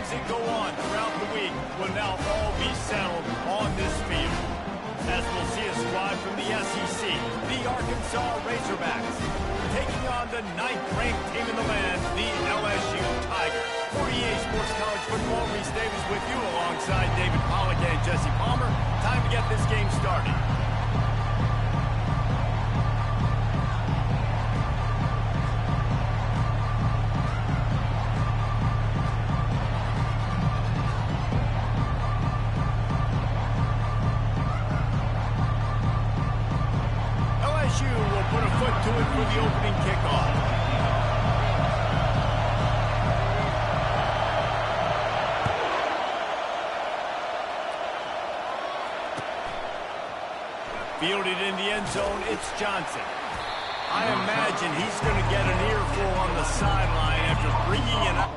games that go on throughout the week will now all be settled on this field. As we'll see a squad from the SEC, the Arkansas Razorbacks, taking on the 9th-ranked team in the land, the LSU Tigers. For EA Sports College Football, Reese Davis with you alongside David Pollack and Jesse Palmer. Time to get this game started. Will put a foot to it for the opening kickoff. Fielded in the end zone, it's Johnson. I imagine he's going to get an earful on the sideline after bringing it up.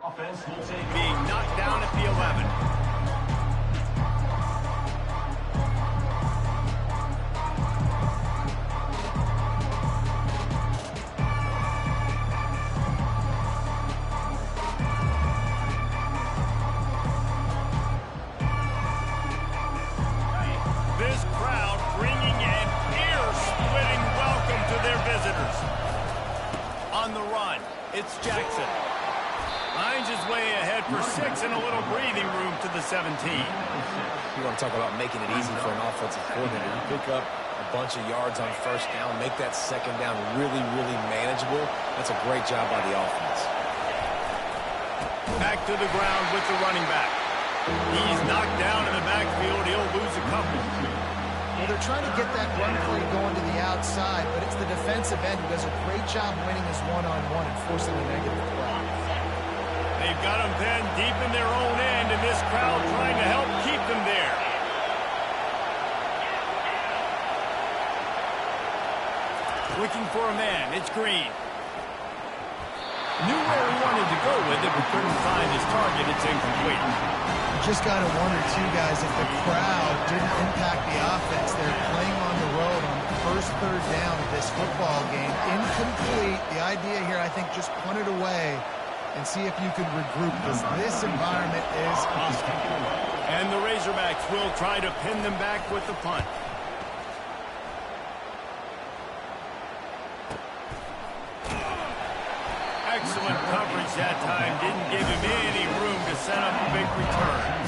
Offense will take being knocked down at the 11. This crowd bringing an ear-splitting welcome to their visitors. On the run, it's Jackson. Finds his way ahead for 6 and a little breathing room to the 17. You want to talk about making it easy for an offensive coordinator. You pick up a bunch of yards on first down, make that second down really, really manageable. That's a great job by the offense. Back to the ground with the running back. He's knocked down in the backfield. He'll lose a couple. Well, they're trying to get that run play going to the outside, but it's the defensive end who does a great job winning his one-on-one and forcing the negative play. They've got them pinned deep in their own end, and this crowd trying to help keep them there. Looking for a man. It's Green. Knew where he wanted to go with it, but couldn't find his target. It's incomplete. Just got to wonder, too, guys, if the crowd didn't impact the offense. They're playing on the road on the first third down of this football game. Incomplete. The idea here, I think, just punt it away and see if you can regroup, because this environment is hostile. And the Razorbacks will try to pin them back with the punt. Excellent coverage that time. Didn't give him any room to set up a big return.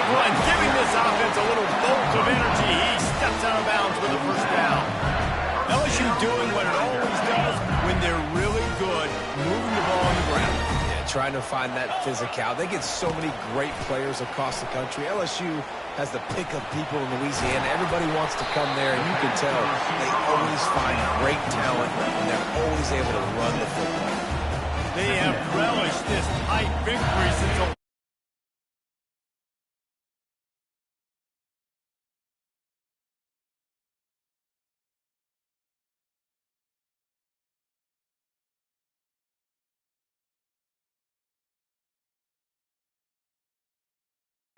Run, giving this offense a little bolt of energy. He steps out of bounds with a first down. LSU doing what it always does when they're really good, moving the ball on the ground. Yeah, trying to find that physical. They get so many great players across the country. LSU has the pick of people in Louisiana. Everybody wants to come there, and you can tell they always find great talent, and they're always able to run the football. They have relished this tight victory since a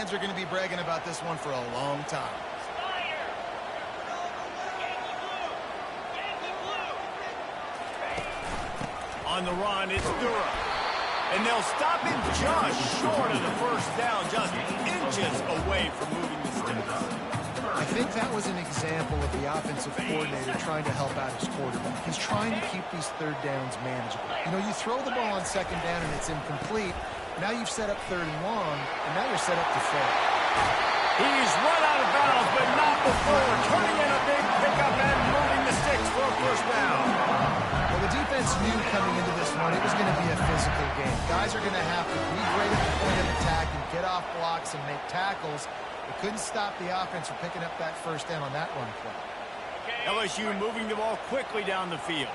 Fans are going to be bragging about this one for a long time. on the run, it's Dura. And they'll stop him just short of the first down, just inches away from moving the sticks. I think that was an example of the offensive coordinator trying to help out his quarterback. He's trying to keep these third downs manageable. You know, you throw the ball on second down and it's incomplete. Now you've set up third and long, and now you're set up to fail. He's run out of bounds, but not before turning in a big pickup and moving the sticks for a first down. Well, the defense knew coming into this one it was going to be a physical game. Guys are going to have to be great at the point of attack and get off blocks and make tackles. They couldn't stop the offense from picking up that first down on that run play. LSU moving the ball quickly down the field.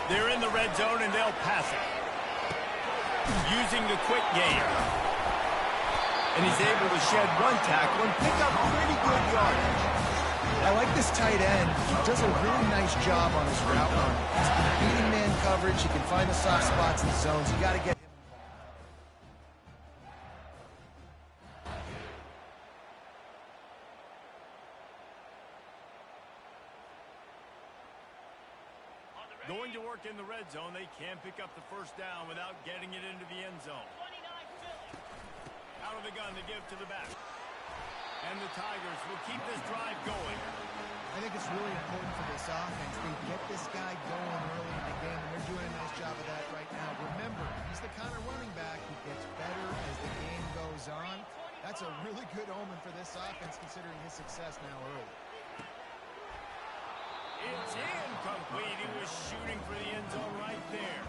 They're in the red zone, and they'll pass it. Using the quick game. And he's able to shed one tackle and pick up pretty good yardage. I like this tight end. He does a really nice job on his route run. He's beating man coverage. He can find the soft spots in the zones. You got to get him involved. Going to work in the red zone, they can pick up the first down without getting it into the end zone. Out of the gun to give to the back. And the Tigers will keep this drive going. I think it's really important for this offense. They get this guy going early in the game, and they're doing a nice job of that right now. Remember, he's the kind of running back who gets better as the game goes on. That's a really good omen for this offense, considering his success now early. It's incomplete. He was shooting for the end zone right there.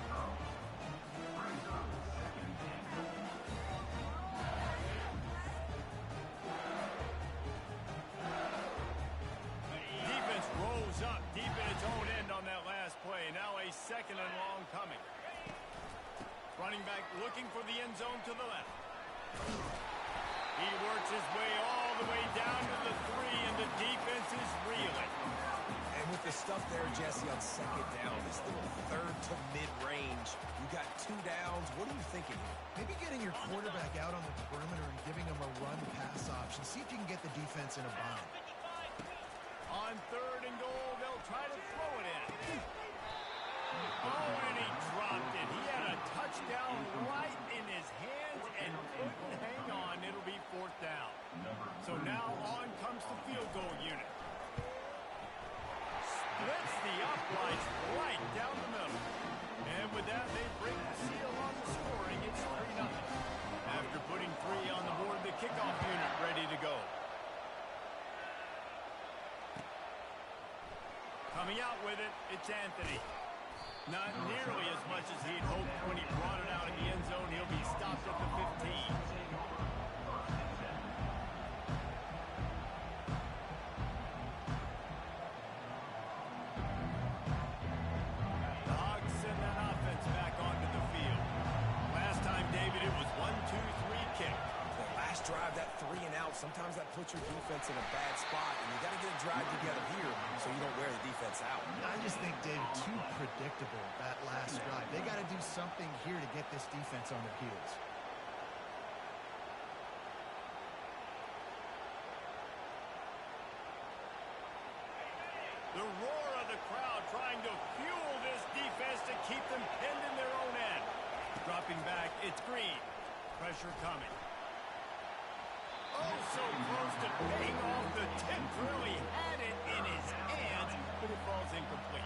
Defense rolls up deep in its own end on that last play. Now a second and long coming. Running back looking for the end zone to the left. He works his way all the way down to the 3, and the defense is reeling. And with the stuff there, Jesse, on second down, this little third to mid-range, you got 2 downs. What are you thinking? Maybe getting your quarterback out on the perimeter and giving him a run-pass option. See if you can get the defense in a bind. On third and goal, they'll try to throw it in. Oh, and he dropped it. He had a touchdown right in his hands and couldn't hang on. It'll be fourth down. So now on comes the field goal unit. Splits the uprights right down the middle. And with that, they break the seal on the scoring. It's 3-0. After putting 3 on the board, the kickoff unit ready to go. Coming out with it, it's Anthony. Not nearly as much as he'd hoped when he brought it out in the end zone. He'll be stopped at the 15. The Hogs send that offense back onto the field. Last time, David, it was 1-2-3 kick. The last drive, that 3 and out, sometimes that puts your defense in a bad spot, and you got to get a drive together here so you don't wear the defense out. I just think, David, too predictable, that last drive. They got to do something here to get this defense on their heels. The roar of the crowd trying to fuel this defense to keep them pinned in their own end. Dropping back, it's Green. Pressure coming. Oh, so close to paying off the tip. Really had it in his hands, but it falls incomplete.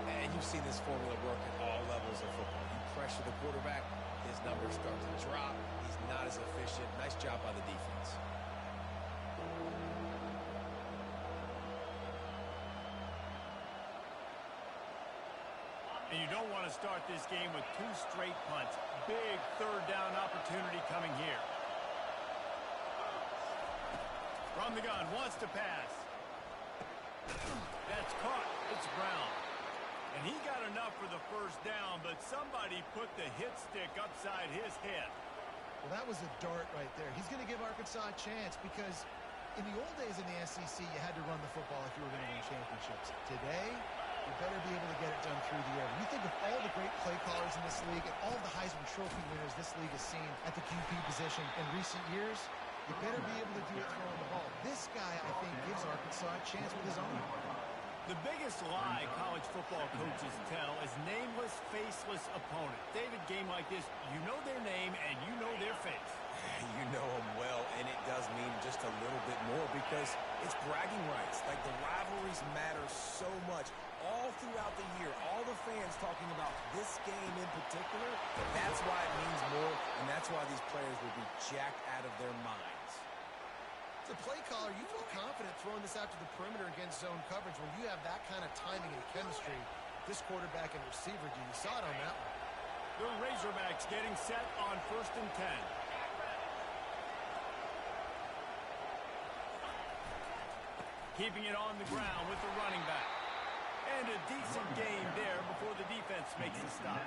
And you've seen this formula work at all levels of football. You pressure the quarterback, his numbers start to drop. He's not as efficient. Nice job by the defense. And you don't want to start this game with 2 straight punts. Big third down opportunity coming here. From the gun, wants to pass. That's caught. It's Brown. And he got enough for the first down, but somebody put the hit stick upside his head. Well, that was a dart right there. He's going to give Arkansas a chance because in the old days in the SEC, you had to run the football if you were going to win championships. Today, you better be able to get it done through the air. When you think of all the great play callers in this league and all of the Heisman Trophy winners this league has seen at the QB position in recent years, you better be able to do it throwing the ball. This guy, I think, gives Arkansas a chance with his own. The biggest lie college football coaches tell is nameless, faceless opponent. David, game like this, you know their name and you know their face. You know them well, and it does mean just a little bit more because it's bragging rights. Like, the rivalries matter so much all throughout the year. All the fans talking about this game in particular, that's why it means more, and that's why these players will be jacked out of their minds. As a play caller, you feel confident throwing this out to the perimeter against zone coverage when you have that kind of timing and chemistry. This quarterback and receiver, do you saw it on that one? The Razorbacks getting set on 1st and 10. Keeping it on the ground with the running back. And a decent gain there before the defense makes a stop.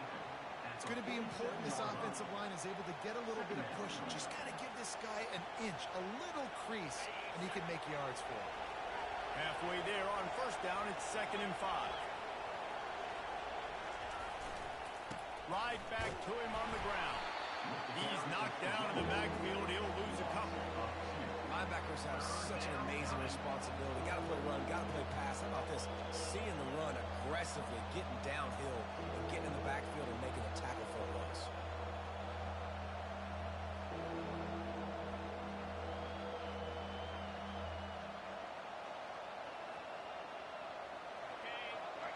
It's going to be important this offensive line is able to get a little bit of push and just kind of give this guy an inch, a little crease, and he can make yards for it. Halfway there on 1st down, it's 2nd and 5. Right back to him on the ground. He's knocked down in the backfield. He'll lose a couple. Linebackers have such an amazing responsibility. Got to play run, got to play pass. How about this? Seeing the run aggressively, getting downhill, and getting in the backfield and making a tackle for a loss.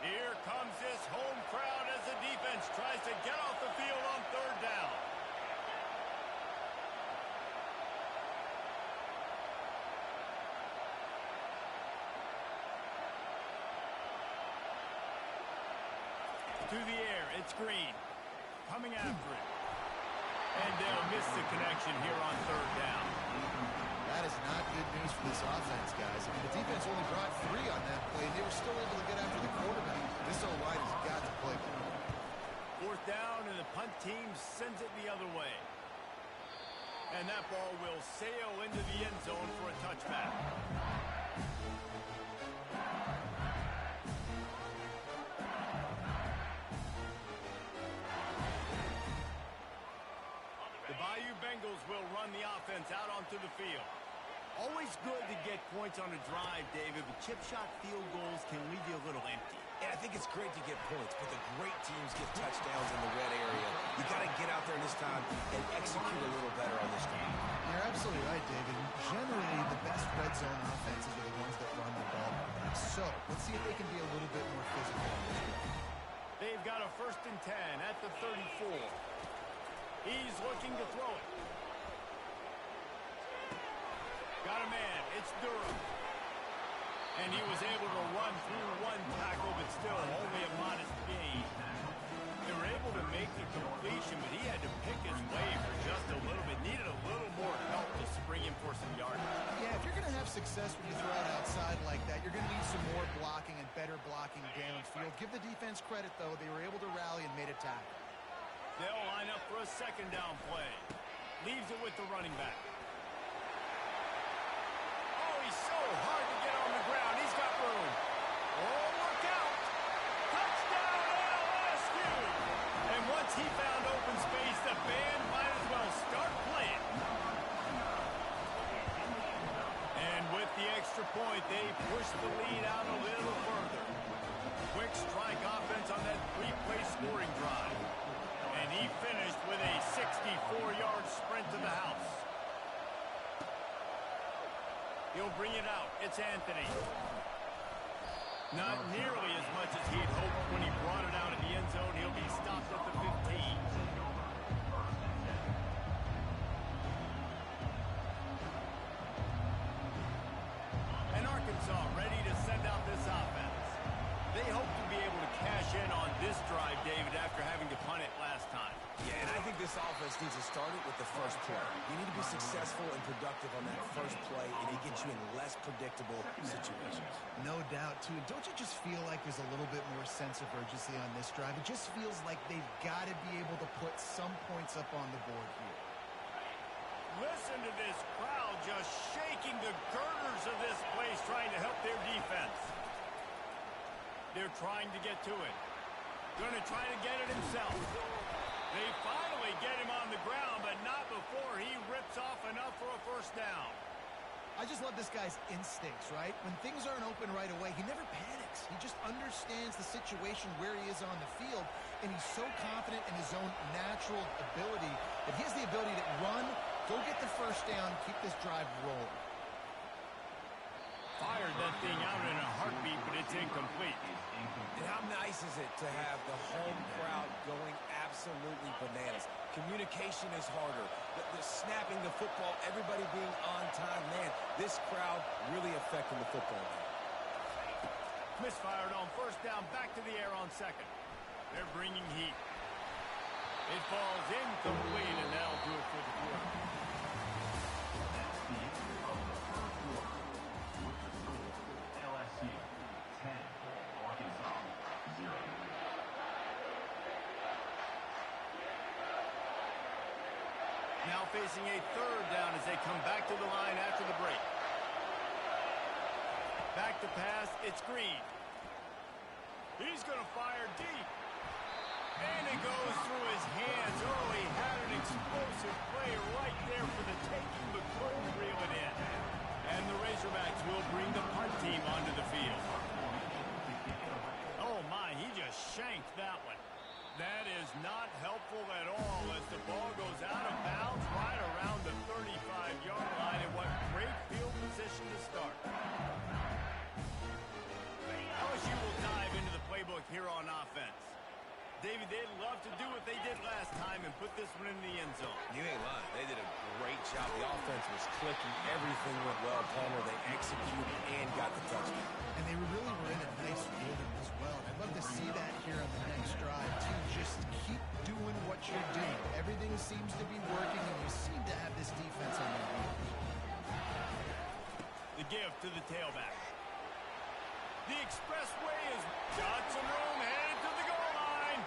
Here comes this home crowd as the defense tries to get off the field on 3rd down. To the air, it's Green. Coming after it. And they'll miss the connection here on 3rd down. That is not good news for this offense, guys. I mean, the defense only brought 3 on that play, and they were still able to get after the quarterback. This O-line has got to play better. 4th down, and the punt team sends it the other way. And that ball will sail into the end zone for a touchback. The Bayou Bengals will run the offense out onto the field. Always good to get points on a drive, David, but chip shot field goals can leave you a little empty. And I think it's great to get points, but the great teams get touchdowns in the red area. You got to get out there this time and execute a little better on this drive. You're absolutely right, David. Generally, the best red zone offenses are the ones that run the ball. So, let's see if they can be a little bit more physical on this drive. They've got a 1st and 10 at the 34. He's looking to throw it. Got a man. It's Durham. And he was able to run through 1 tackle, but still only a modest gain. They were able to make the completion, but he had to pick his way for just a little bit. Needed a little more help to spring him for some yardage. Yeah, if you're going to have success when you throw it outside like that, you're going to need some more blocking and better blocking downfield. Give the defense credit, though. They were able to rally and made a tackle. They'll line up for a 2nd down play. Leaves it with the running back. Oh, he's so hard to get on the ground. He's got room. Oh, look out. Touchdown, LSU. And once he found open space, the band might as well start playing. And with the extra point, they push the lead out a little further. Quick strike offense on that 3-play scoring drive. And he finished with a 64-yard sprint to the house. He'll bring it out. It's Anthony. Not nearly as much as he'd hoped when he brought it out in the end zone. He'll be stopped at the 15. And Arkansas ready to send out this offense. They hope to be able to cash in on this drive, this offense needs to start it with the first play. You need to be successful and productive on that first play, and it gets you in less predictable situations. No doubt, too. Don't you just feel like there's a little bit more sense of urgency on this drive? It just feels like they've got to be able to put some points up on the board here. Listen to this crowd just shaking the girders of this place, trying to help their defense. They're trying to get to it. Going to try to get it himself. They finally get him on the ground, but not before he rips off enough for a first down. I just love this guy's instincts, right? When things aren't open right away, he never panics. He just understands the situation where he is on the field, and he's so confident in his own natural ability that he has the ability to run, go get the first down, keep this drive rolling. Fired that thing out in a heartbeat, but it's incomplete. And how nice is it to have the home crowd going absolutely bananas? Communication is harder. The snapping the football, everybody being on time. Man, this crowd really affecting the football game. Misfired on first down, back to the air on second. They're bringing heat. It falls incomplete, and that'll do it for the quarter. Now facing a third down as they come back to the line after the break. Back to pass, it's Green. He's going to fire deep. And it goes through his hands. Oh, he had an explosive play right there for the taking, but couldn't reel it in. And the Razorbacks will bring the punt team onto the field. Oh, my, he just shanked that one. That is not helpful at all as the ball goes out of bounds right around the 35-yard line. And what great field position to start. LSU will dive into the playbook here on offense. David, they'd love to do what they did last time and put this one in the end zone. You ain't lying. They did a great job. The offense was clicking. Everything went well. Palmer, they executed and got the touchdown. And they really were in a nice rhythm as well. I'd love to see that here on the next drive, too. Just keep doing what you're doing. Everything seems to be working, and you seem to have this defense on their heels. The give to the tailback. The expressway has got some room, headed to the goal line.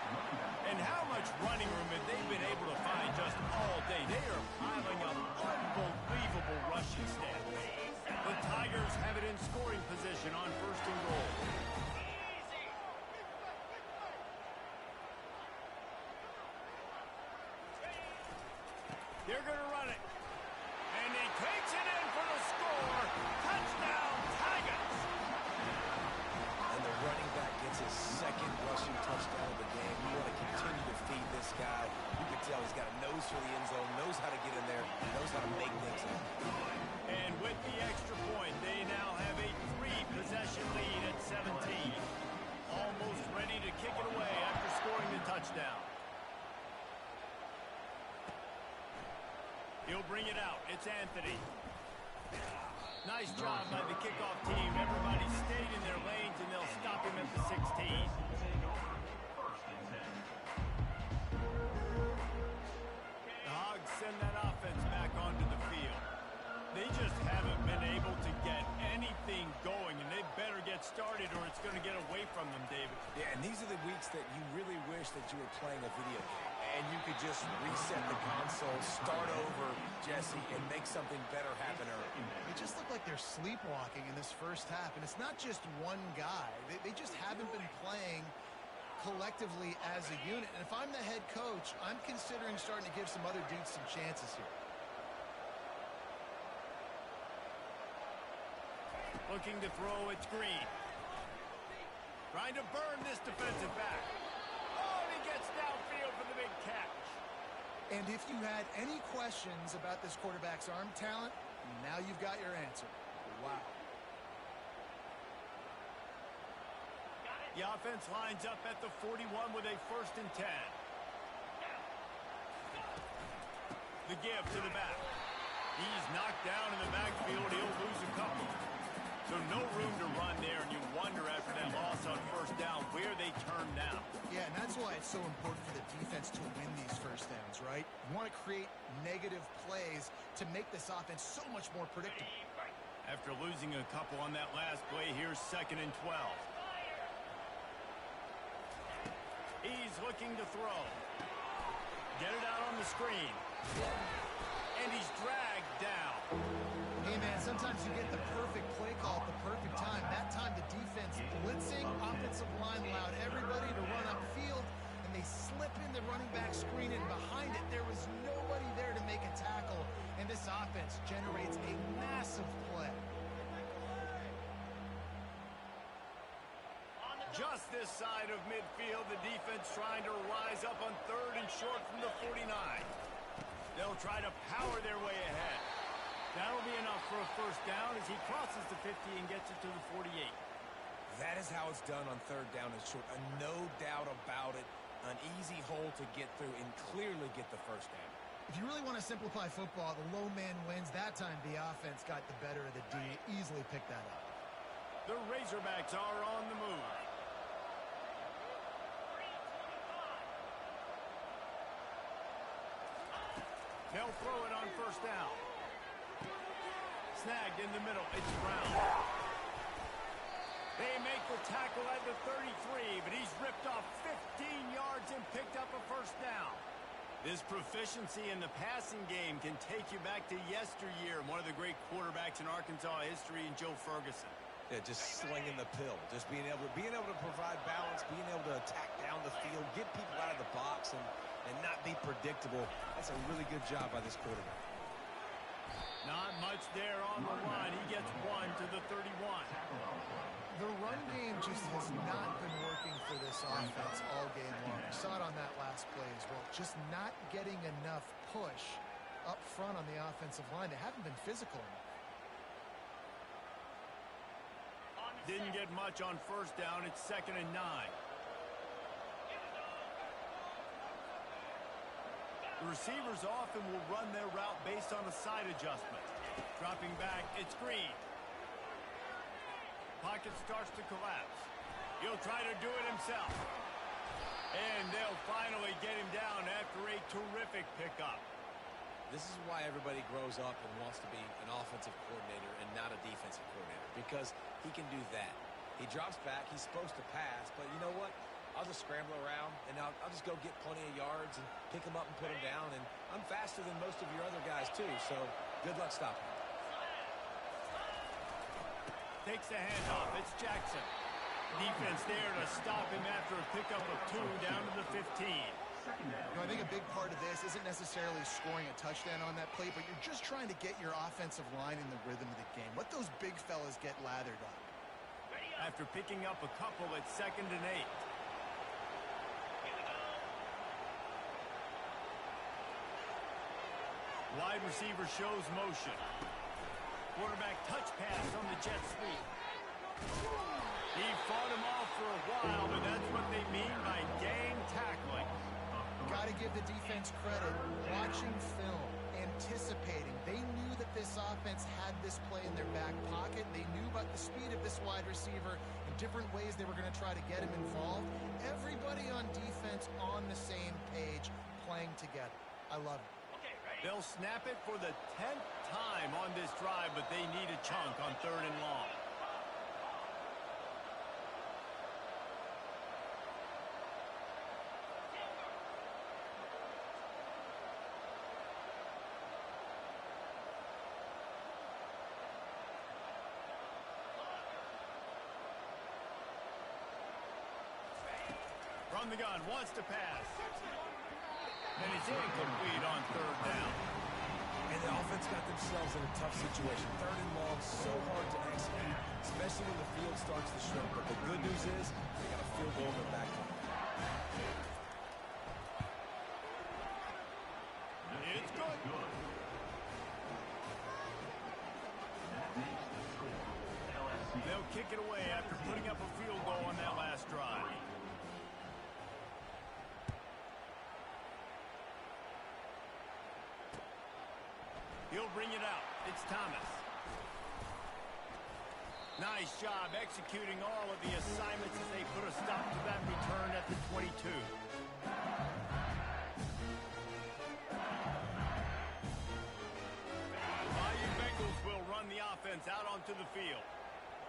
And how much running room have they been able to find just all day? They are piling up unbelievable rushing stats. The Tigers have it in scoring position on first and goal. They're going to run it. And he takes it in for the score. Touchdown, Tigers. And the running back gets his second rushing touchdown of the game. You want to continue to feed this guy. You can tell he's got a nose for the end zone, knows how to get in there, knows how to make things happen. And with the extra point, they now have a 3-possession lead at 17. Almost ready to kick it away after scoring the touchdown. He'll bring it out. It's Anthony. Nice job by the kickoff team. Everybody stayed in their lanes, and they'll stop him at the 16. The Hogs send that offense back onto the field. They just haven't been able to get anything going, and they better get started or it's going to get away from them, David. Yeah, and these are the weeks that you really wish that you were playing a video game. And you could just reset the console, start over, Jesse, and make something better happen early. They just look like they're sleepwalking in this first half, and it's not just one guy. They just haven't been playing collectively as a unit. And if I'm the head coach, I'm considering starting to give some other dudes some chances here. Looking to throw, it's Green. Trying to burn this defensive back. Oh, and he gets downfield for the big catch. And if you had any questions about this quarterback's arm talent, now you've got your answer. Wow. The offense lines up at the 41 with a 1st and 10. The give to the back. He's knocked down in the backfield. He'll lose a couple. So no room to run there, and you wonder after that loss on first down where they turn now. Yeah, and that's why it's so important for the defense to win these first downs, right? You want to create negative plays to make this offense so much more predictable. After losing a couple on that last play, here's 2nd and 12. He's looking to throw. Get it out on the screen. And he's dragged down. Hey, man, sometimes you get the perfect play call at the perfect time. That time the defense blitzing, offensive line allowed everybody to run upfield, and they slip in the running back screen, and behind it there was nobody there to make a tackle, and this offense generates a massive play. Just this side of midfield, the defense trying to rise up on 3rd and short from the 49. They'll try to power their way ahead. That'll be enough for a first down as he crosses the 50 and gets it to the 48. That is how it's done on 3rd down and short. No doubt about it. An easy hole to get through and clearly get the first down. If you really want to simplify football, the low man wins. That time the offense got the better of the D. Easily picked that up. The Razorbacks are on the move. They'll throw it on first down. Snagged in the middle. It's Brown. They make the tackle at the 33, but he's ripped off 15 yards and picked up a first down. This proficiency in the passing game can take you back to yesteryear. One of the great quarterbacks in Arkansas history, and Joe Ferguson. Yeah, just slinging the pill, just being able to provide balance, being able to attack down the field, get people out of the box, and not be predictable. That's a really good job by this quarterback. Not much there on the line. He gets 1 to the 31. The run game just has not been working for this offense all game long. You saw it on that last play as well. Just not getting enough push up front on the offensive line. They haven't been physical enough. Didn't get much on first down. It's 2nd and 9. The receivers often will run their route based on a side adjustment. Dropping back, it's Green. Pocket starts to collapse. He'll try to do it himself. And they'll finally get him down after a terrific pickup. This is why everybody grows up and wants to be an offensive coordinator and not a defensive coordinator, because he can do that. He drops back. He's supposed to pass, but you know what? I'll just scramble around, and I'll just go get plenty of yards and pick them up and put them down. And I'm faster than most of your other guys, too, so good luck stopping him. Takes the handoff. It's Jackson. Defense there to stop him after a pickup of 2 down to the 15. You know, I think a big part of this isn't necessarily scoring a touchdown on that play, but you're just trying to get your offensive line in the rhythm of the game. Let those big fellas get lathered up. After picking up a couple at 2nd and 8. Wide receiver shows motion. Quarterback touch pass on the jet sweep. He fought him off for a while, but that's what they mean by gang tackling. Got to give the defense credit. Watching film, anticipating. They knew that this offense had this play in their back pocket. They knew about the speed of this wide receiver and different ways they were going to try to get him involved. Everybody on defense on the same page, playing together. I love it. They'll snap it for the 10th time on this drive, but they need a chunk on 3rd and long. From the gun, wants to pass. And it's incomplete on 3rd down. And the offense got themselves in a tough situation. 3rd and long, so hard to execute, especially when the field starts to shrink. But the good news is they got a field goal in their back line. It's good. They'll kick it away after putting up a field goal on that last drive. He'll bring it out. It's Thomas. Nice job executing all of the assignments as they put a stop to that return at the 22. Bayou Bengals will run the offense out onto the field.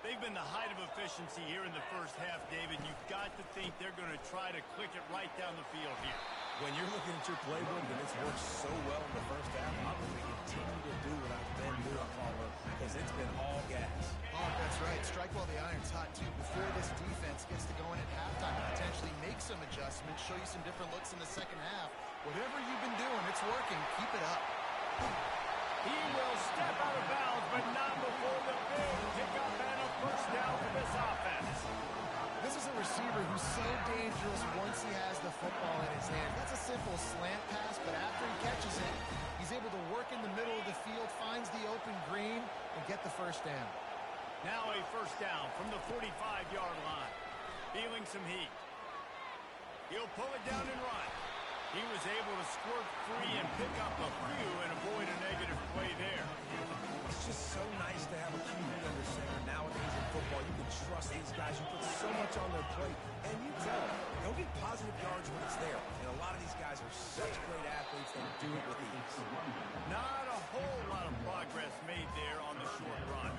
They've been the height of efficiency here in the first half, David. You've got to think they're going to try to click it right down the field here. When you're looking at your playbook and it's worked so well in the first half, I'm going to continue to do what I've been doing, Paulo, because it's been all gas. Oh, that's right. Strike while the iron's hot, too. Before this defense gets to go in at halftime and potentially make some adjustments, show you some different looks in the second half. Whatever you've been doing, it's working. Keep it up. He will step out of bounds, but not before the big pickup and a first down for this offense. This is a receiver who's so dangerous once he has the football in his hands. That's a simple slant pass, but after he catches it, he's able to work in the middle of the field, finds the open green, and get the first down. Now a first down from the 45-yard line. Feeling some heat. He'll pull it down and run. He was able to squirt free and pick up a few and avoid a negative play there. It's just so nice to have a QB under center nowadays in football. You can trust these guys. You put so much on their plate, and you tell them, go get positive yards when it's there. And a lot of these guys are such great athletes, they do it with ease. Not a whole lot of progress made there on the short run.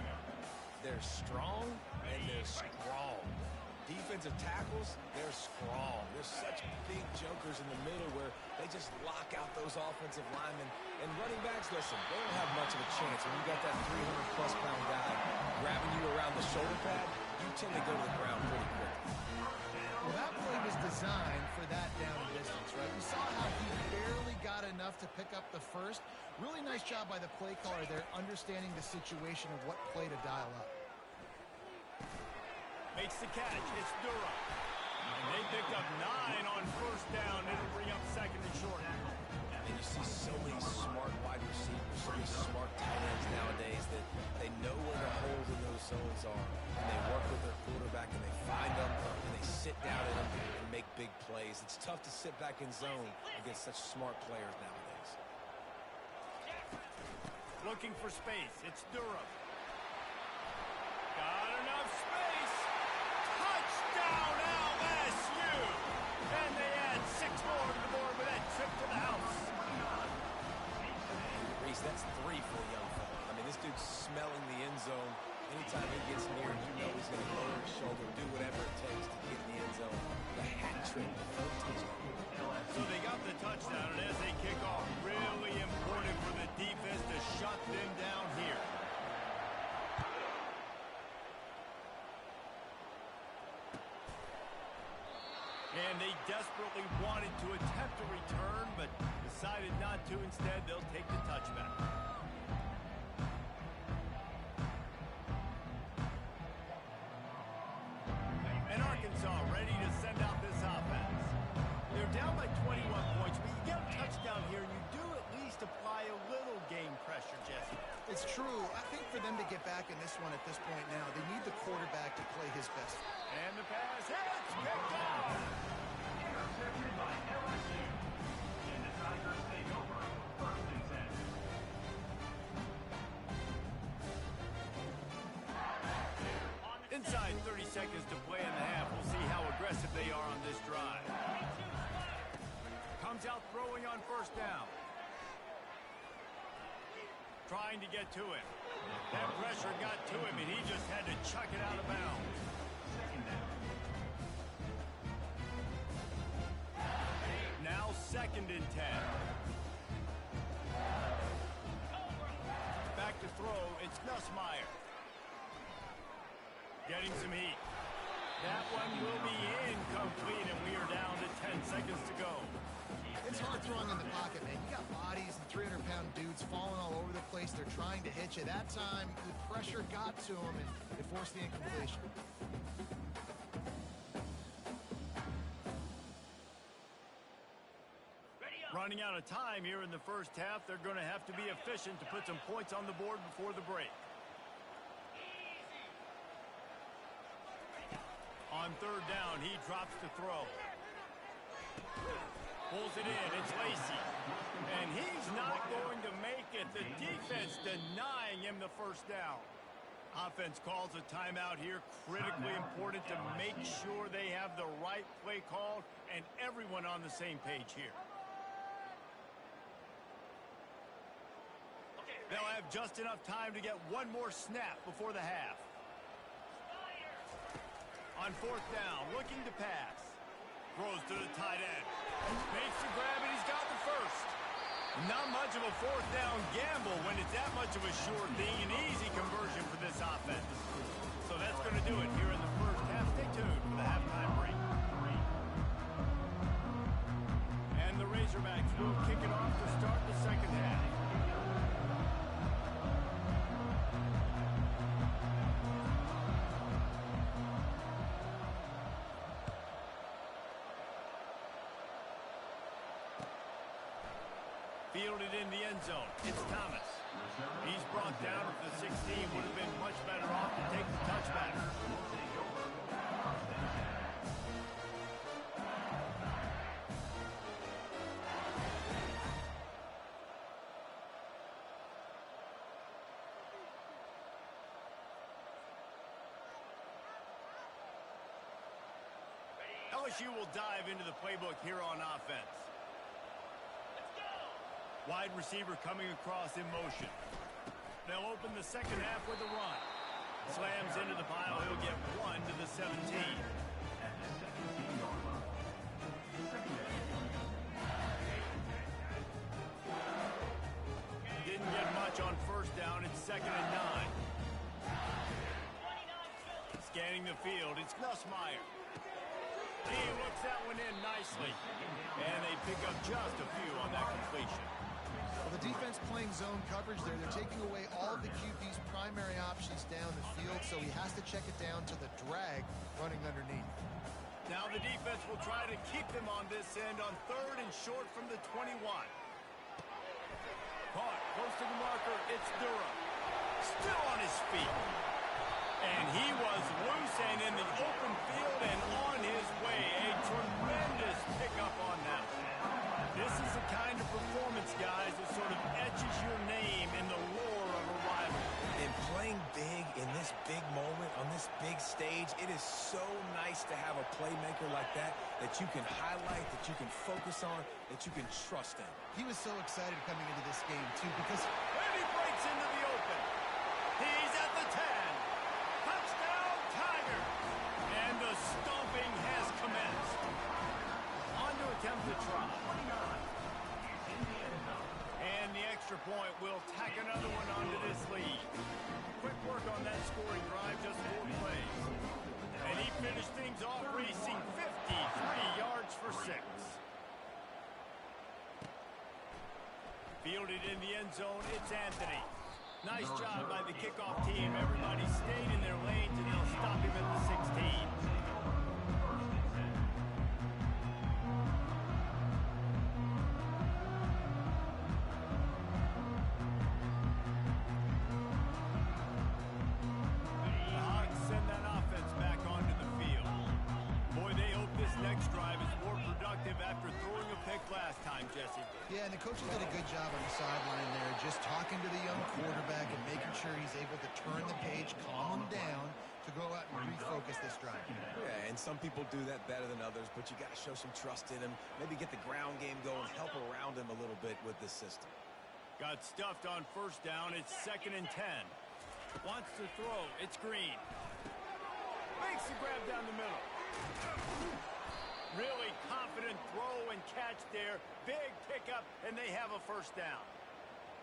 They're strong, and they're strong. Defensive tackles, they're strong. They're such big jokers in the middle where they just lock out those offensive linemen. And running backs, listen, they don't have much of a chance. When you got that 300-plus pound guy grabbing you around the shoulder pad, you tend to go to the ground pretty quickly. Well, that play was designed for that down and distance, right? You saw how he barely got enough to pick up the first. Really nice job by the play caller there, understanding the situation of what play to dial up. Makes the catch. It's Durham. And they picked up 9 on first down. It'll bring up second and short. And you see so many smart wide receivers, so many smart tight ends nowadays that they know where the holes in those zones are. And they work with their quarterback, and they find them, and they sit down in them and make big plays. It's tough to sit back in zone against such smart players nowadays. Looking for space. It's Durham. Got enough space. Touchdown LSU! And they add 6 more to the board with that trip to the house. Reese, that's 3 for a young fella. I mean, this dude's smelling the end zone. Anytime he gets near, you know he's going to lower his shoulder, do whatever it takes to get in the end zone. The hat trick, the third touchdown. So they got the touchdown, and as they kick off, really important for the defense to shut them down here. And they desperately wanted to attempt a return, but decided not to. Instead, they'll take the touchback. And Arkansas ready to send out this offense. They're down by 21 points, but you get a touchdown here, and you do at least apply a little game pressure, Jesse. It's true. I think for them to get back in this one at this point now, they need the quarterback to play his best. And the pass hits, picked off. Intercepted by LSU. And the Tigers take over first and 10. Inside 30 seconds to play in the half. We'll see how aggressive they are on this drive. Comes out throwing on first down. Trying to get to him. That pressure got to him, and he just had to chuck it out of bounds. Now second and 10. Back to throw, it's Nussmeier. Getting some heat. That one will be incomplete, and we are down to 10 seconds to go. It's hard throwing in the pocket, man. You got bodies and 300-pound dudes falling all over the place. They're trying to hit you. That time, the pressure got to him, and it forced the incompletion. Running out of time here in the first half. They're going to have to be efficient to put some points on the board before the break. On third down, he drops to throw. Pulls it in, it's Lacy. And he's not going to make it. The defense denying him the first down. Offense calls a timeout here. Critically important to make sure they have the right play called and everyone on the same page here. They'll have just enough time to get one more snap before the half. On fourth down, looking to pass. Throws to the tight end. Makes the grab, and he's got the first. Not much of a fourth down gamble when it's that much of a sure thing. An easy conversion for this offense. So that's going to do it here in the first half. Stay tuned for the halftime break. And the Razorbacks will kick it off to start the second half. Fielded in the end zone. It's Thomas. He's brought down at the 16. Would have been much better off to take the touchback. LSU will dive into the playbook here on offense. Wide receiver coming across in motion. They'll open the second half with a run. Slams into the pile. He'll get 1 to the 17. Didn't get much on first down. It's 2nd and 9. Scanning the field. It's Nussmeier. He looks that one in nicely. And they pick up just a few on that completion. Well, the defense playing zone coverage there. They're taking away all of the QB's primary options down the field, so he has to check it down to the drag running underneath. Now the defense will try to keep them on this end on 3rd and short from the 21. Caught, close to the marker, it's Durham. Still on his feet. And he was loose and in the open field and on his way. A tremendous pickup on that one. This is the kind of performance, guys, that sort of etches your name in the lore of a rival. And playing big in this big moment, on this big stage, it is so nice to have a playmaker like that you can highlight, that you can focus on, that you can trust in. He was so excited coming into this game, too, because... And he breaks into the open. He's at the 10. Touchdown, Tigers! And the stomping has commenced. On to attempt to try. And the extra point will tack another one onto this lead. Quick work on that scoring drive, just 4 plays. And he finished things off racing 53 yards for 6. Fielded in the end zone, it's Anthony. Nice job by the kickoff team. Everybody stayed in their lanes, and they'll stop him at the 16. After throwing a pick last time, Jesse. Yeah, and the coaches did a good job on the sideline there, just talking to the young quarterback and making sure he's able to turn the page, calm him down to go out and refocus this drive. Yeah, and some people do that better than others, but you got to show some trust in him, maybe get the ground game going, help around him a little bit with this system. Got stuffed on first down. It's 2nd and 10. Wants to throw. It's Green. Makes the grab down the middle. Really confident throw and catch there. Big pickup, and they have a first down.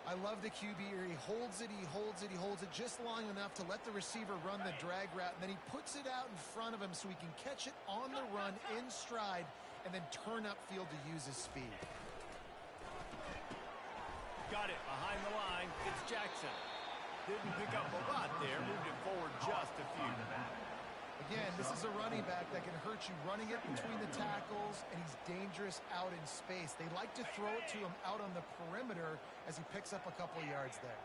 I love the QB here. He holds it, he holds it, he holds it just long enough to let the receiver run the drag route, and then he puts it out in front of him so he can catch it on the run in stride and then turn upfield to use his speed. Got it behind the line. It's Jackson. Didn't pick up a lot there. Moved it forward just a few. Again, this is a running back that can hurt you running it between the tackles, and he's dangerous out in space. They like to throw it to him out on the perimeter as he picks up a couple of yards there.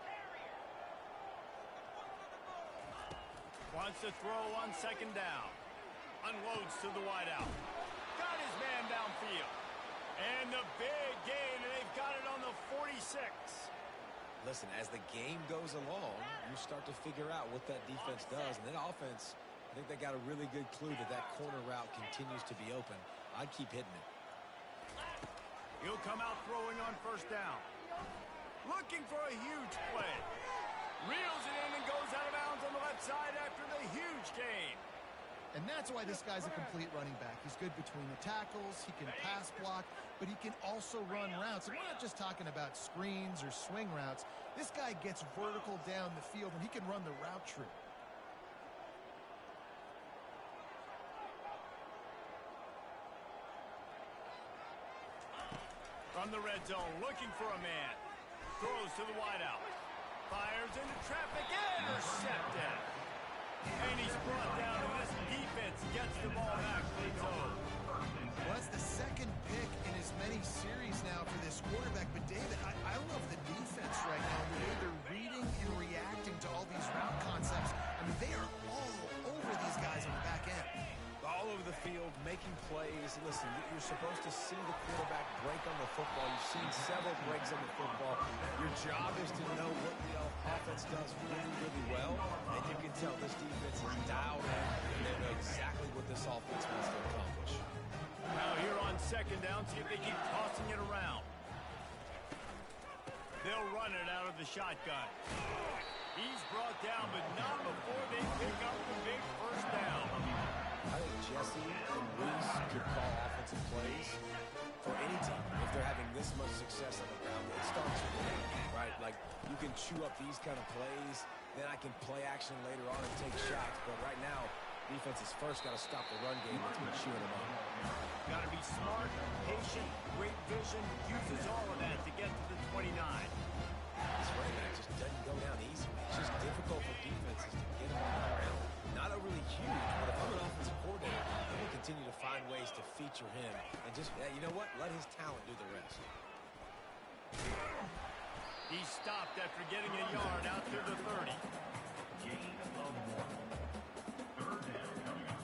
Wants to throw on 2nd down. Unloads to the wideout. Got his man downfield. And the big gain, and they've got it on the 46. Listen, as the game goes along, you start to figure out what that defense does. And then offense, I think they got a really good clue that that corner route continues to be open. I'd keep hitting it. He'll come out throwing on first down. Looking for a huge play. Reels it in and goes out of bounds on the left side after the huge gain. And that's why this guy's a complete running back. He's good between the tackles, he can pass block, but he can also run routes. And we're not just talking about screens or swing routes. This guy gets vertical down the field, and he can run the route tree. From the red zone, looking for a man. Throws to the wideout. Fires into traffic, intercepted. And he's brought down, and this defense gets the ball back to its own. Well, that's the second pick in as many series now for this quarterback. But, David, I don't know if the defense right now, the way they're reading and reacting to all these route concepts, I mean, they are all over these guys on the back end. All over the field, making plays. Listen, you're supposed to see the quarterback break on the football. You've seen several breaks on the football. Your job is to know what the offense does really, really well. And you can tell this defense is dialed in, and they know exactly what this offense wants to accomplish. Now here on second down, see if they keep tossing it around. They'll run it out of the shotgun. He's brought down, but not before they pick up the big first down. I think Jesse and Reese could call offensive plays for any team. If they're having this much success on the ground, it starts with me, right? Like, you can chew up these kind of plays, then I can play action later on and take shots. But right now, defense is first got to stop the run game that's been chewing them up. Got to be smart, patient, great vision, uses all of that to get to the 29. This running back just doesn't go down easily. It's just difficult for defenses to get him on the ground. Not a really huge, but if I'm an offensive coordinator, I'm going to continue to find ways to feature him and just, you know what, let his talent do the rest. He stopped after getting a yard out to the 30. Gain of 1. Third down coming up.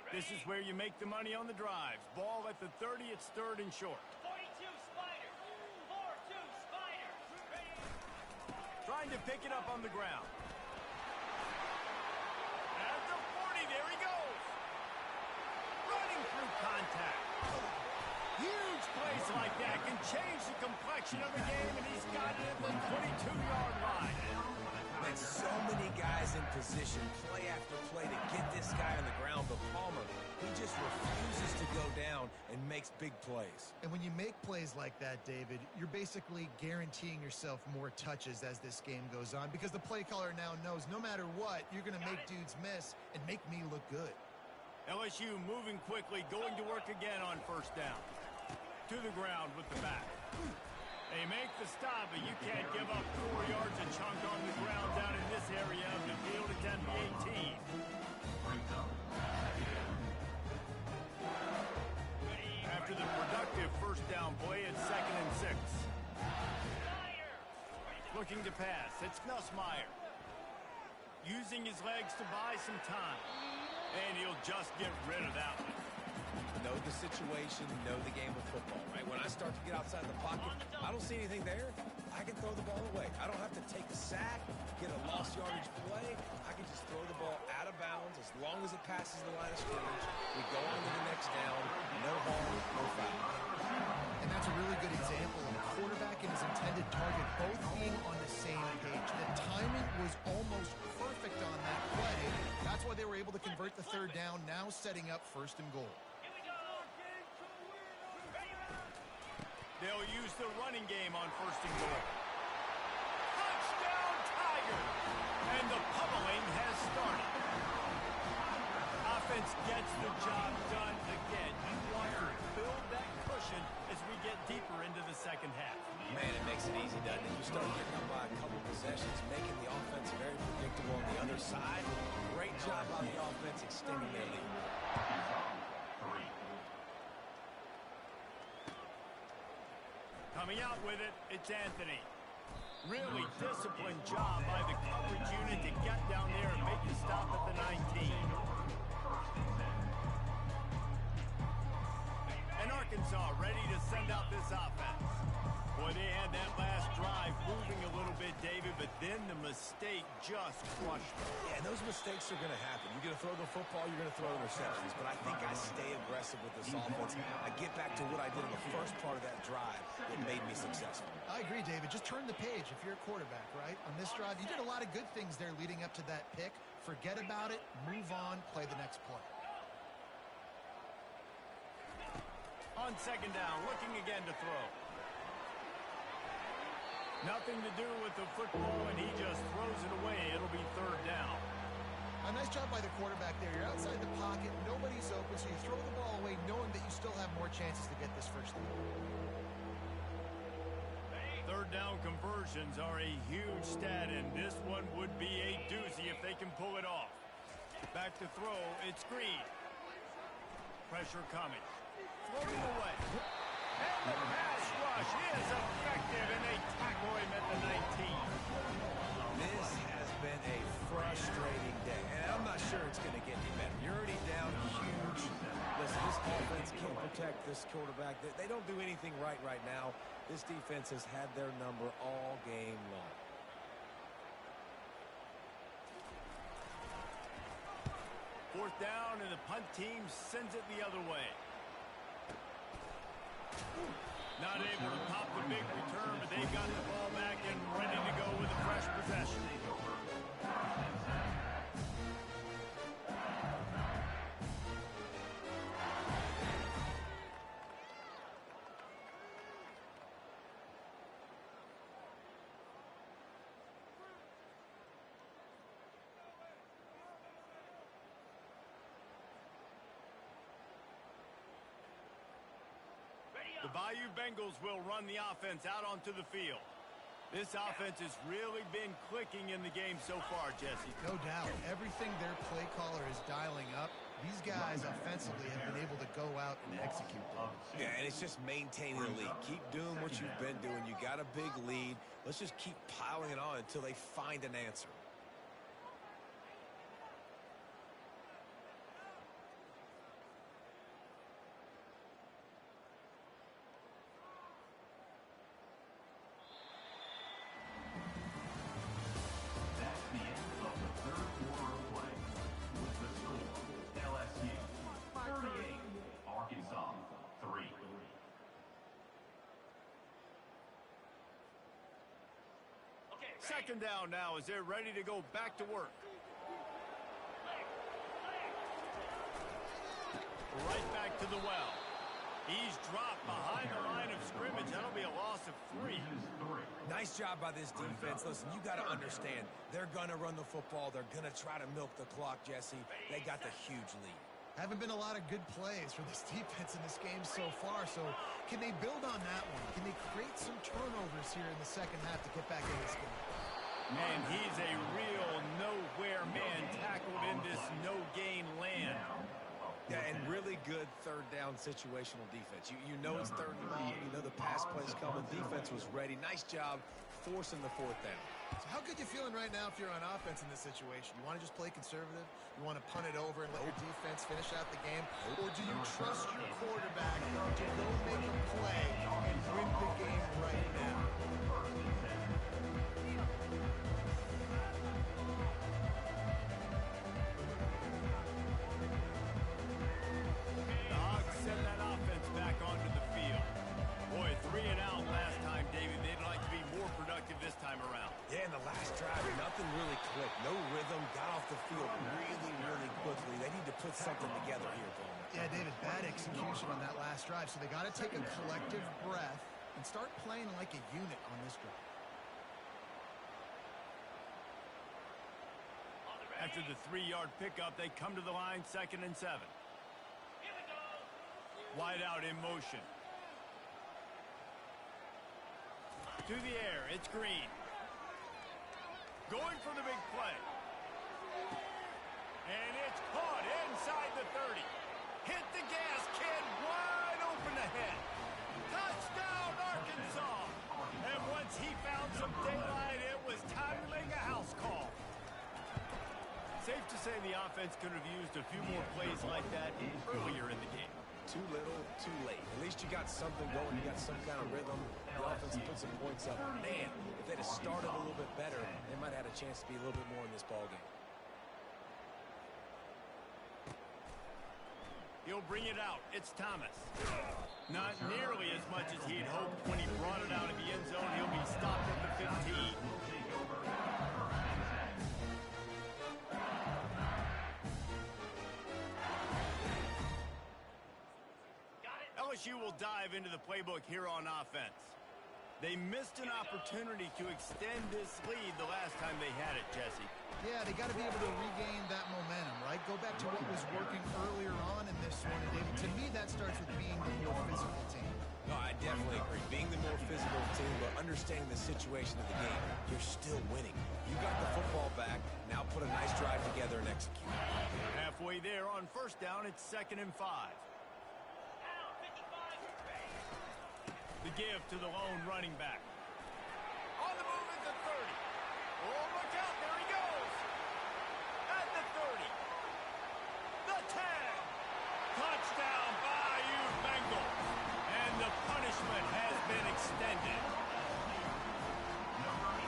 This is where you make the money on the drives. Ball at the 30, it's third and short. 42 Spider. 4-2 Spider. Ready. Trying to pick it up on the ground. At the 40, there he goes. Running through contact. Huge plays like that can change the complexion of the game, and he's got it at the 22-yard line. And so many guys in position, play after play, to get this guy on the ground. But Palmer, he just refuses to go down and makes big plays. And when you make plays like that, David, you're basically guaranteeing yourself more touches as this game goes on, because the play caller now knows no matter what, you're going to make dudes miss and make me look good. LSU moving quickly, going to work again on first down. To the ground with the back. They make the stop, but you can't give up 4 yards a chunk on the ground down in this area of the field at the 18. After the productive first down play, it's 2nd and 6. Looking to pass, it's Nussmeier. Using his legs to buy some time. And he'll just get rid of that one. Know the situation, know the game of football, right? When I start to get outside the pocket, I don't see anything there, I can throw the ball away. I don't have to take a sack, get a lost yardage play. I can just throw the ball out of bounds as long as it passes the line of scrimmage. We go on to the next down, no harm, no foul. And that's a really good example of a quarterback and his intended target both being on the same page. The timing was almost perfect on that play. That's why they were able to convert the third down, now setting up 1st and goal. They'll use the running game on 1st and goal. Touchdown, Tiger! And the pummeling has started. Offense gets the job done again. You want to build that cushion as we get deeper into the second half. Man, it makes it easy, doesn't it? You start getting up by a couple possessions, making the offense very predictable on the other side. Great job by the offense extending their lead. Coming out with it, it's Anthony. Really disciplined job by the coverage unit to get down there and make the stop at the 19. And Arkansas ready to send out this offense. Boy, they had that last drive moving a little bit, David, but then the mistake just crushed them. Yeah, and those mistakes are going to happen. You're going to throw the football, you're going to throw interceptions. But I think I stay aggressive with this offense. I get back to what I did in the first part of that drive that made me successful. I agree, David. Just turn the page if you're a quarterback, right? On this drive, you did a lot of good things there leading up to that pick. Forget about it, move on, play the next play. On second down, looking again to throw. Nothing to do with the football, and he just throws it away. It'll be third down. A nice job by the quarterback there. You're outside the pocket, nobody's open, so you throw the ball away knowing that you still have more chances to get this first down. Third down conversions are a huge stat, and this one would be a doozy if they can pull it off. Back to throw, it's Green. Pressure coming. Floating away. And the pass rush is effective, and they tackle him at the 19. This has been a frustrating day, and I'm not sure it's going to get any better. You're already down huge. Listen, this offense can't protect this quarterback. They don't do anything right now. This defense has had their number all game long. Fourth down, and the punt team sends it the other way. Not able to pop the big return, but they've got the ball back and ready to go with a fresh possession. The Bayou Bengals will run the offense out onto the field. This offense has really been clicking in the game so far, Jesse. No doubt. Everything their play caller is dialing up, these guys offensively have been able to go out and execute them. Yeah, and it's just maintaining the lead. Keep doing what you've been doing. You got a big lead. Let's just keep piling it on until they find an answer. That's the end of the third quarter of play. With the score, LSU 38, Arkansas 3. Second down now as they're ready to go back to work. Right back to the well. He's dropped behind the line of scrimmage. That'll be a loss of 3. Nice job by this defense. Listen, you got to understand, they're going to run the football. They're going to try to milk the clock, Jesse. They got the huge lead. Haven't been a lot of good plays for this defense in this game so far, so can they build on that one? Can they create some turnovers here in the second half to get back in this game? And he's a real nowhere man tackled in this no-gain land. Yeah, and really good third down situational defense. You know it's third and long. You know the pass play's coming. Defense was ready. Nice job forcing the fourth down. So how good you feeling right now if you're on offense in this situation? You want to just play conservative? You want to punt it over and let your defense finish out the game? Or do you trust your quarterback to go make a play and win the game right now? Dogs send that offense back onto the field. Boy, 3 and out last time, David. They'd like to be more productive this time around. Yeah, in the last drive, nothing really clicked. No rhythm. Got off the field really quickly. They need to put something together here, Bowman. Yeah, David, bad execution on that last drive, so they got to take a collective breath and start playing like a unit on this drive. After the 3-yard pickup, they come to the line, 2nd and 7. Wide out in motion. To the air, it's Green. Going for the big play. And it's caught inside the 30. Hit the gas, kid, wide open ahead. Touchdown, Arkansas! And once he found some daylight Safe to say the offense could have used a few more plays like that earlier in the game. Too little, too late. At least you got something going. You got some kind of rhythm. The offense put some points up. Man, if they'd have started a little bit better, they might have had a chance to be a little bit more in this ballgame. He'll bring it out. It's Thomas. Not nearly as much as he'd hoped when he brought it out of the end zone. He'll be stopped at the 15. LSU will dive into the playbook here on offense. They missed an opportunity to extend this lead the last time they had it, Jesse. Yeah, they got to be able to regain that momentum, right? Go back to what was working earlier on in this one. And David, to me, that starts with being the more physical team. No, I definitely agree. Being the more physical team, but understanding the situation of the game, you're still winning. You got the football back. Now put a nice drive together and execute. Halfway there on first down, it's 2nd and 5. The give to the lone running back. On the move at the 30. Oh, look out. There he goes. At the 30. The 10. Touchdown, Bayou Bengals. And the punishment has been extended. Number 18.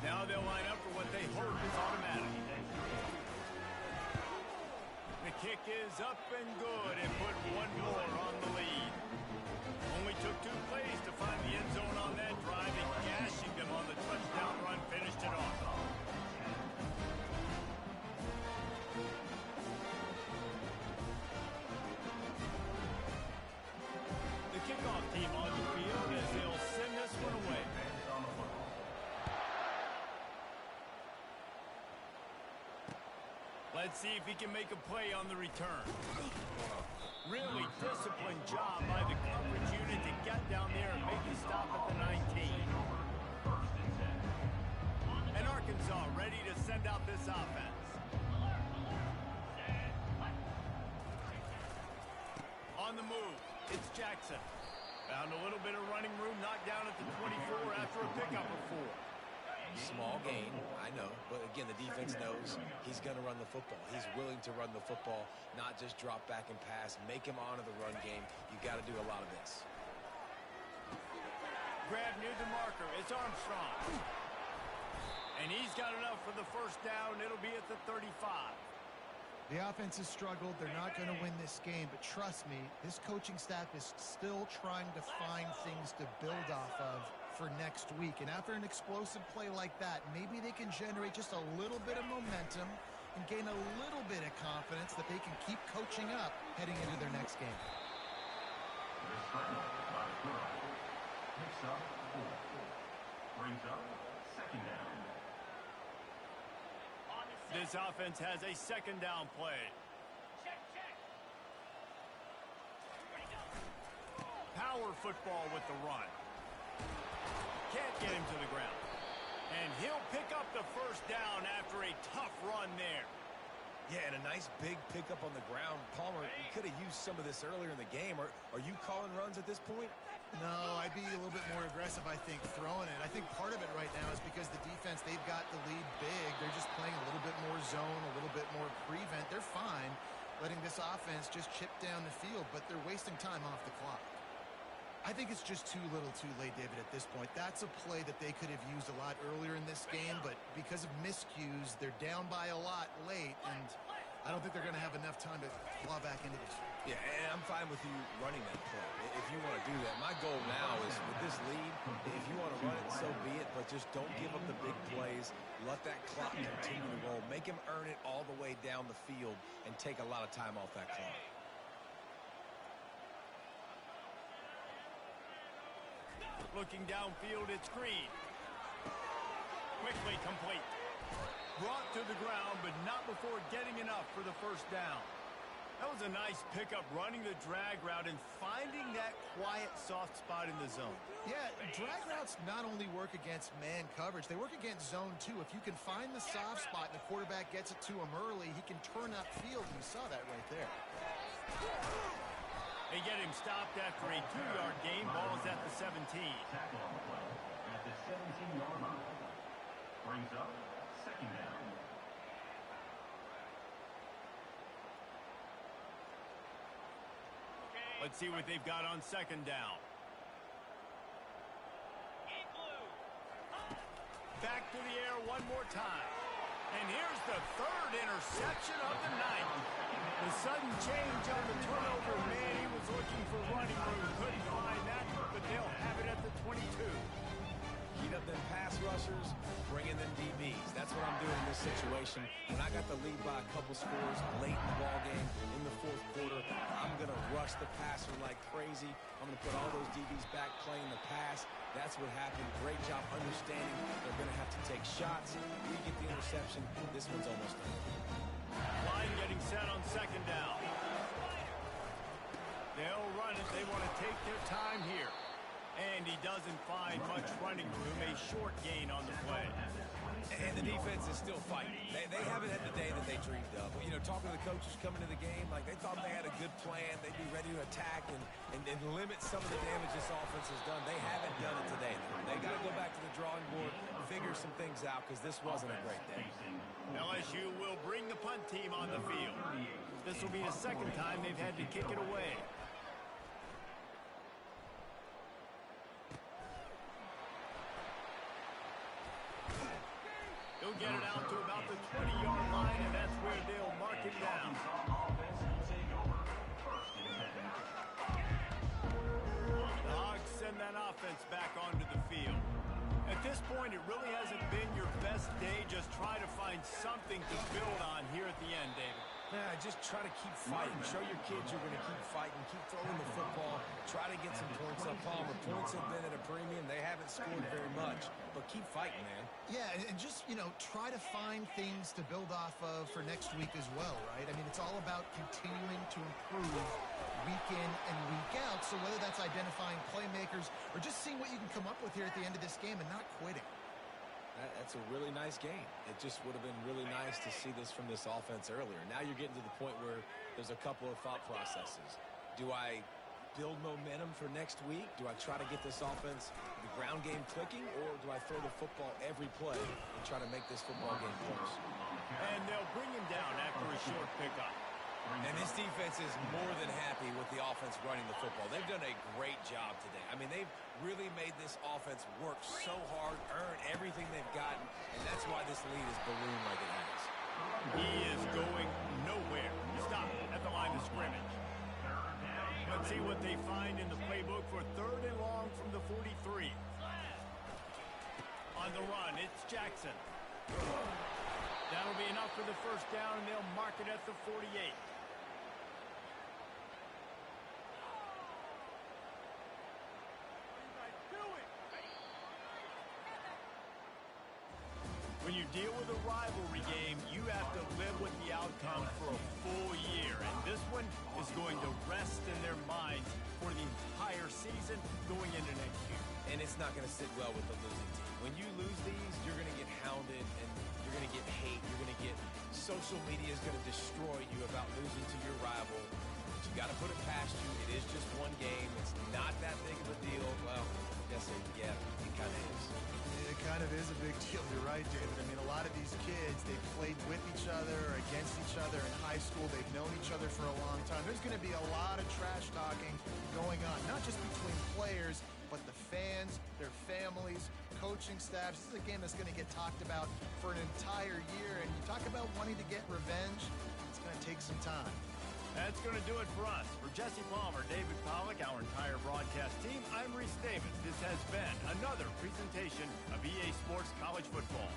Now they'll line up for what they hope is automatic. The kick is up and good and put one more on the lead. Only took 2 plays to find the end zone on that drive, and gashing them on the touchdown run finished it off. The kickoff team on the field as they'll send this one away. Let's see if he can make a play on the return. Really disciplined job by the coverage unit to get down there and make a stop at the 19. And Arkansas ready to send out this offense. On the move, it's Jackson. Found a little bit of running room, knocked down at the 24 after a pickup of 4. Small gain, I know, but again, the defense knows he's going to run the football. He's willing to run the football, not just drop back and pass, make him honor the run game. You got to do a lot of this. Grab near the marker, it's Armstrong. And he's got enough for the first down. It'll be at the 35. The offense has struggled. They're not going to win this game, but trust me, this coaching staff is still trying to find things to build off of for next week. And after an explosive play like that, maybe they can generate just a little bit of momentum and gain a little bit of confidence that they can keep coaching up heading into their next game. Picks up 4. Brings up 2nd down. This offense has a 2nd down play. Check, check. Ready, go. Power football with the run. Can't get him to the ground. And he'll pick up the first down after a tough run there. Yeah, and a nice big pickup on the ground. Palmer, you could have used some of this earlier in the game. Are you calling runs at this point? No, I'd be a little bit more aggressive, I think, throwing it. I think part of it right now is because the defense, they've got the lead big. They're just playing a little bit more zone, a little bit more prevent. They're fine letting this offense just chip down the field, but they're wasting time off the clock. I think it's just too little too late, David, at this point. That's a play that they could have used a lot earlier in this game, but because of miscues, they're down by a lot late, and I don't think they're going to have enough time to claw back into this. Yeah, and I'm fine with you running that play if you want to do that. My goal now is with this lead, if you want to run it, so be it, but just don't give up the big plays. Let that clock continue to roll. Make him earn it all the way down the field and take a lot of time off that clock. Looking downfield, it's Green. Quickly complete. Brought to the ground, but not before getting enough for the first down. That was a nice pickup, running the drag route and finding that quiet, soft spot in the zone. Yeah, drag routes not only work against man coverage, they work against zone too. If you can find the soft spot and the quarterback gets it to him early, he can turn upfield. You saw that right there. They get him stopped after a 2-yard gain. Ball's at the 17. Tackle on the play at the 17-yard line. Brings up second down. Let's see what they've got on second down. Back to the air one more time. And here's the third interception of the night. The sudden change on the turnover, man, he was looking for running room. Couldn't find that, but they'll have it at the 22. Heat up them pass rushers, bring in them DBs. That's what I'm doing in this situation. When I got the lead by a couple scores late in the ball game, in the fourth quarter, I'm going to rush the passer like crazy. I'm going to put all those DBs back playing the pass. That's what happened. Great job understanding they're going to have to take shots. We get the interception. This one's almost done. Line getting set on second down. They'll run it. They want to take their time here. And he doesn't find much running room. A short gain on the play. And the defense is still fighting. They haven't had the day that they dreamed of. You know, talking to the coaches coming to the game, like they thought they had a good plan. They'd be ready to attack and limit some of the damage this offense has done. They haven't done it today. They got to go back to the drawing board, figure some things out, because this wasn't a great day. LSU will bring the punt team on the field. This will be the second time they've had to kick it away. He'll get it out to about the 20-yard line, and that's where they'll mark it down. The Hogs send that offense back onto the field. At this point, it really hasn't been your best day. Just try to find something to build on here at the end, David. Yeah, just try to keep fighting. Show your kids you're going to keep fighting. Keep throwing the football. Try to get some points up. Palmer, points have been at a premium. They haven't scored very much, but keep fighting, man. Yeah, and just, you know, try to find things to build off of for next week as well, right? I mean, it's all about continuing to improve week in and week out. So whether that's identifying playmakers or just seeing what you can come up with here at the end of this game and not quitting. That's a really nice game. It just would have been really nice to see this from this offense earlier. Now you're getting to the point where there's a couple of thought processes. Do I build momentum for next week? Do I try to get this offense, the ground game clicking, or do I throw the football every play and try to make this football game close? And they'll bring him down after a short pickup. And this defense is more than happy with the offense running the football. They've done a great job today. I mean, they've really made this offense work so hard, earn everything they've gotten, and that's why this lead is ballooned like it has. He is going nowhere. Stop at the line of scrimmage. Let's see what they find in the playbook for third and long from the 43. On the run, it's Jackson. That'll be enough for the first down, and they'll mark it at the 48. When you deal with a rivalry game, you have to live with the outcome for a full year. And this one is going to rest in their minds for the entire season going into next year. And it's not going to sit well with the losing team. When you lose these, you're going to get hounded and you're going to get hate. You're going to get social media is going to destroy you about losing to your rival. But you got to put it past you. It is just one game. It's not that big of a deal. Well, I guess it kind of is. It kind of is a big deal. You're right, David. I mean, a lot of these kids, they've played with each other or against each other in high school. They've known each other for a long time. There's going to be a lot of trash talking going on, not just between players, but the fans, their families, coaching staffs. This is a game that's going to get talked about for an entire year. And you talk about wanting to get revenge, it's going to take some time. That's going to do it for us. For Jesse Palmer, David Pollack, our entire broadcast team, I'm Reese Davis. This has been another presentation of EA Sports College Football.